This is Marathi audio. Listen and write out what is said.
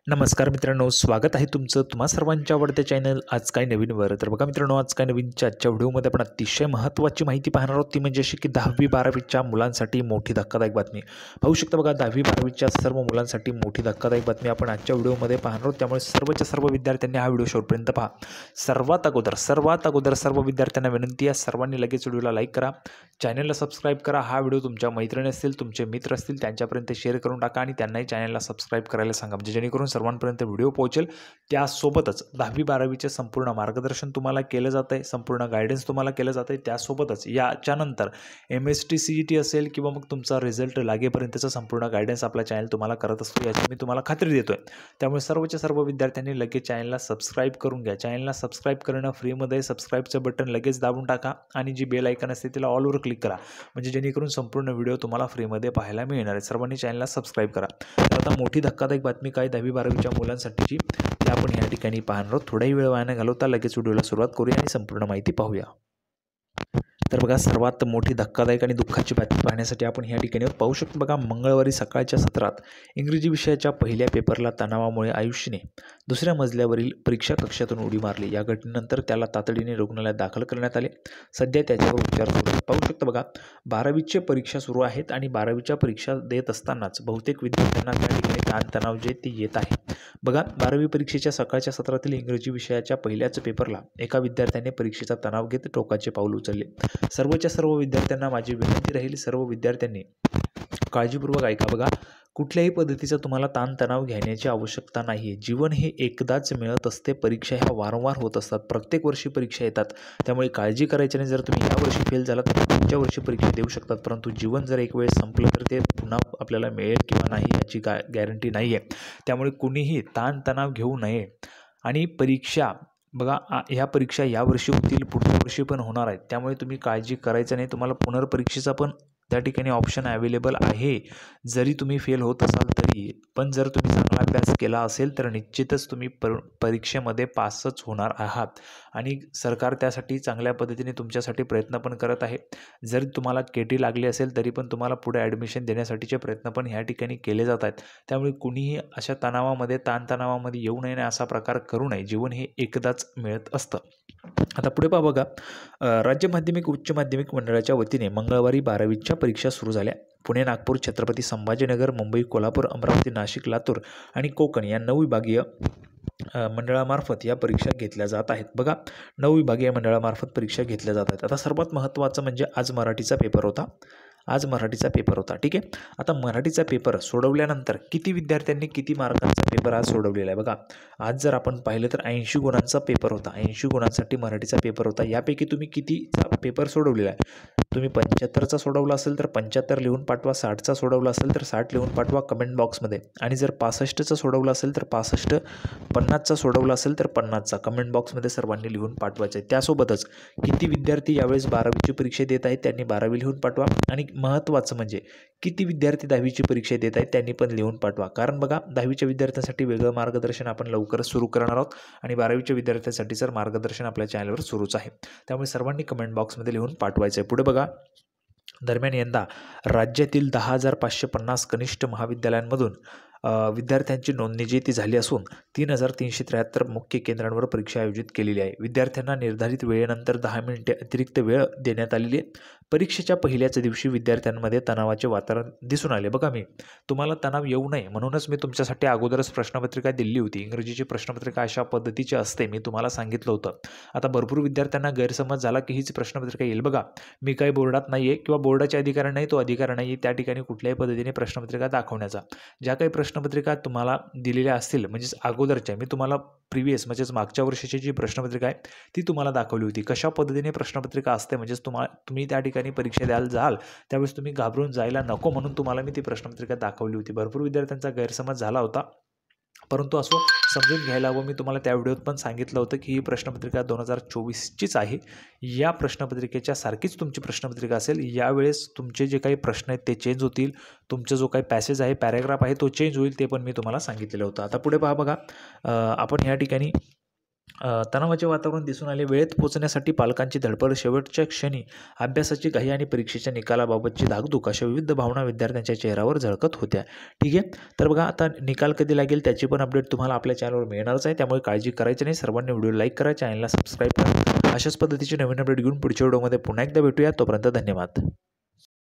नमस्कार मित्रांनो, स्वागत आहे तुमचं तुम्हा सर्वांच्या आवडत्या चॅनल आज काय नवीनवर. तर बघा मित्रांनो, आज काय नवीनच्या आजच्या व्हिडिओमध्ये आपण अतिशय महत्त्वाची माहिती पाहणार आहोत. ती म्हणजे अशी की 10वी-12वीच्या मुलांसाठी मोठी धक्कादायक बातमी. पाहू शकता बघा, 10वी-12वीच्या सर्व मुलांसाठी मोठी धक्कादायक बातमी आपण आजच्या व्हिडिओमध्ये पाहणार आहोत. त्यामुळे सर्वच्या सर्व विद्यार्थ्यांनी हा व्हिडिओ शेवटपर्यंत पहा. सर्वात अगोदर सर्व विद्यार्थ्यांना विनंती आहे, सर्वांनी लगेच व्हिडिओला लाईक करा, चॅनलला सबस्क्राईब करा. हा व्हिडिओ तुमच्या मैत्रिणी असतील, तुमचे मित्र असतील, त्यांच्यापर्यंत शेअर करून टाका आणि त्यांनाही चॅनलला सबस्क्राईब करायला सांगा, म्हणजे जेणेकरून सर्वांपर्यंत व्हिडिओ पोहोचेल. त्यासोबतच 10वी-12वीचे संपूर्ण मार्गदर्शन तुम्हाला केलं जातं आहे, संपूर्ण गायडन्स तुम्हाला केलं जातं आहे. त्यासोबतच याच्यानंतर MST CET असेल किंवा मग तुमचा रिझल्ट लागेपर्यंतचं संपूर्ण गायडन्स आपला चॅनल तुम्हाला करत असतो, याची मी तुम्हाला खात्री देतो आहे. त्यामुळे सर्वच्या सर्व विद्यार्थ्यांनी लगेच चॅनलला सबस्क्राईब करून घ्या. चॅनलला सबस्क्राईब करणं फ्रीमध्ये, सबस्क्राईबचं बटन लगेच दाबून टाका आणि जी बेल आयकन असते तिला ऑलवर क्लिक करा, म्हणजे जेणेकरून संपूर्ण व्हिडिओ तुम्हाला फ्रीमध्ये पाहायला मिळणार आहे. सर्वांनी चॅनलला सबस्क्राईब करा. तर आता मोठी धक्कादायक बातमी काय 10वी-12वीच्या मुलांसाठीची ते आपण या ठिकाणी पाहणार आहोत. थोडाही वेळ वाया न घालवता लगेच व्हिडिओला सुरुवात करूया आणि संपूर्ण माहिती पाहूया. तर बघा, सर्वात मोठी धक्कादायक आणि दुःखाची बातमी पाहण्यासाठी आपण या ठिकाणी पाहू शकतो. बघा, मंगळवारी सकाळच्या सत्रात इंग्रजी विषयाच्या पहिल्या पेपरला तणावामुळे आयुषने दुसऱ्या मजल्यावरील परीक्षा कक्षातून उडी मारली. या घटनेनंतर त्याला तातडीने रुग्णालयात दाखल करण्यात आले. सध्या त्याच्यावर उपचार सुरू आहेत. पाहू शकतो बघा, 12वीची परीक्षा सुरू आहेत आणि 12वीच्या परीक्षा देत असतानाच बहुतेक विद्यार्थ्यांना त्या ठिकाणी ताणतणाव जे ते येत आहे. बघा, 12वी परीक्षेच्या सकाळच्या सत्रातील इंग्रजी विषयाच्या पहिल्याच पेपरला एका विद्यार्थ्याने परीक्षेचा तणाव घेत टोकाचे पाऊल उचलले. सर्वच्या सर्व विद्यार्थ्यांना माझी विनंती राहील, सर्व विद्यार्थ्यांनी काळजीपूर्वक ऐका. बघा, कुठल्याही पद्धतीचा तुम्हाला ताणतणाव घेण्याची आवश्यकता नाही आहे. जीवन हे एकदाच मिळत असते. परीक्षा ह्या वारंवार होत असतात, प्रत्येक वर्षी परीक्षा येतात. त्यामुळे काळजी करायची नाही. जर तुम्ही या वर्षी फेल झालात तर पुढच्या वर्षी परीक्षा देऊ शकतात, परंतु जीवन जर एक वेळेस संपलं तर ते पुन्हा आपल्याला मिळेल किंवा नाही याची गॅरंटी नाही आहे. त्यामुळे कुणीही ताणतणाव घेऊ नये. आणि परीक्षा बघा, ह्या परीक्षा यावर्षी होतील, पुढच्या वर्षी पण होणार आहेत. त्यामुळे तुम्ही काळजी करायचं नाही. तुम्हाला पुनर्परीक्षेचा पण त्या ठिकाणी ऑप्शन अवेलेबल आहे, जरी तुम्ही फेल होत असाल तरी. पण जर तुम्ही चांगला अभ्यास केला असेल तर निश्चितच तुम्ही परीक्षेमध्ये पासच होणार आहात आणि सरकार त्यासाठी चांगल्या पद्धतीने तुमच्यासाठी प्रयत्न पण करत आहे. जर तुम्हाला KT लागली असेल तरी पण तुम्हाला पुढे ॲडमिशन देण्यासाठीचे प्रयत्न पण ह्या ठिकाणी केले जात आहेत. त्यामुळे कुणीही अशा ताणतणावामध्ये येऊ नये आणि असा प्रकार करू नये. जीवन हे एकदाच मिळत असतं. आता पुढे पहा. बघा, राज्य माध्यमिक उच्च माध्यमिक मंडळाच्या वतीने मंगळवारी 12वीच्या परीक्षा सुरू झाल्या. पुणे, नागपूर, छत्रपती संभाजीनगर, मुंबई, कोल्हापूर, अमरावती, नाशिक, लातूर आणि कोकण या 9 विभागीय मंडळामार्फत या परीक्षा घेतल्या जात आहेत. बघा, 9 विभागीय मंडळामार्फत परीक्षा घेतल्या जात आहेत. आता सर्वात महत्त्वाचं म्हणजे आज मराठीचा पेपर होता. ठीक आहे. आता मराठीचा पेपर सोडवल्यानंतर किती विद्यार्थ्यांनी किती मार्कांचा पेपर आज सोडवलेला आहे. बघा, आज जर आपण पाहिलं तर 80 गुणांचा पेपर होता. 80 गुणांसाठी मराठीचा पेपर होता. यापैकी तुम्ही कितीचा पेपर सोडवलेला आहे? तुम्ही 75चा सोडवला असेल तर 75 लिहून पाठवा, 60चा सोडवला असेल तर 60 लिहून पाठवा कमेंट बॉक्समध्ये. आणि जर 65चा सोडवला असेल तर 65, 50चा सोडवला असेल तर 50चा कमेंट बॉक्समध्ये सर्वांनी लिहून पाठवायचं आहे. त्यासोबतच किती विद्यार्थी यावेळेस 12वीची परीक्षा देत आहेत त्यांनी 12वी लिहून पाठवा. आणि महत्त्वाचं म्हणजे किती विद्यार्थी 10वीची परीक्षा देत आहेत त्यांनी पण लिहून पाठवा. कारण बघा, 10वीच्या विद्यार्थ्यांसाठी वेगळं मार्गदर्शन आपण लवकरच सुरू करणार आहोत आणि 12वीच्या विद्यार्थ्यांसाठी सर मार्गदर्शन आपल्या चॅनलवर सुरूच आहे. त्यामुळे सर्वांनी कमेंट बॉक्समध्ये लिहून पाठवायचं आहे. पुढे बघा, दरम्यान यंदा राज्यातील 10,550 कनिष्ठ महाविद्यालयांमधून विद्यार्थ्यांची नोंदणी जी ती झाली असून 3,373 मुख्य केंद्रांवर परीक्षा आयोजित केलेली आहे. विद्यार्थ्यांना निर्धारित वेळेनंतर 10 मिनिटे अतिरिक्त वेळ देण्यात आलेली आहे. परीक्षेच्या पहिल्याच दिवशी विद्यार्थ्यांमध्ये तणावाचे वातावरण दिसून आले. बघा, मी तुम्हाला तणाव येऊ नये म्हणूनच मी तुमच्यासाठी अगोदरच प्रश्नपत्रिका दिली होती. इंग्रजीची प्रश्नपत्रिका अशा पद्धतीची असते, मी तुम्हाला सांगितलं होतं. आता भरपूर विद्यार्थ्यांना गैरसमज झाला की हीच प्रश्नपत्रिका येईल. बघा, मी काही बोर्डात नाही आहे किंवा बोर्डाचे अधिकार नाही, तो अधिकार नाही आहे त्या ठिकाणी कुठल्याही पद्धतीने प्रश्नपत्रिका दाखवण्याचा. ज्या काही प्रश्नपत्रिका तुम्हाला दिलेल्या असतील, म्हणजेच अगोदरच्या, मी तुम्हाला प्रिव्हियस म्हणजेच मागच्या वर्षाची जी प्रश्नपत्रिका आहे ती तुम्हाला दाखवली होती. कशा पद्धतीने प्रश्नपत्रिका असते, म्हणजेच तुम्ही त्या ठिकाणी परीक्षा द्यायला जाल त्यावेळेस तुम्ही घाबरून जायला नको म्हणून तुम्हाला मी ती प्रश्नपत्रिका दाखवली होती. भरपूर विद्यार्थ्यांचा गैरसमज झाला होता, परंतु असो समजून घ्यायला हवं. मी तुम्हाला त्या व्हिडिओत पण सांगितलं होतं की ही प्रश्नपत्रिका 2024चीच आहे. या प्रश्नपत्रिकेच्या सारखीच तुमची प्रश्नपत्रिका असेल. यावेळेस तुमचे जे काही प्रश्न आहेत ते चेंज होतील. तुमचा जो काही पॅसेज आहे, पॅराग्राफ आहे तो चेंज होईल, ते पण मी तुम्हाला सांगितलेलं होतं. आता पुढे पहा. बघा, आपण या ठिकाणी तणावाचे वातावरण दिसून आले. वेळेत पोहोचण्यासाठी पालकांची धडपड, शेवटच्या क्षणी अभ्यासाची घाई आणि परीक्षेच्या निकालाबाबतची धाकधूक अशा विविध भावना विद्यार्थ्यांच्या चेहऱ्यावर झळकत होत्या. ठीक आहे. तर बघा आता निकाल कधी लागेल त्याची पण अपडेट तुम्हाला आपल्या चॅनलवर मिळणारच आहे. त्यामुळे काळजी करायची नाही. सर्वांनी व्हिडिओ लाईक करा, चॅनलला सबस्क्राईब करा. अशाच पद्धतीचे नवीन अपडेट घेऊन पुढच्या व्हिडिओमध्ये पुन्हा एकदा भेटूया. तोपर्यंत धन्यवाद.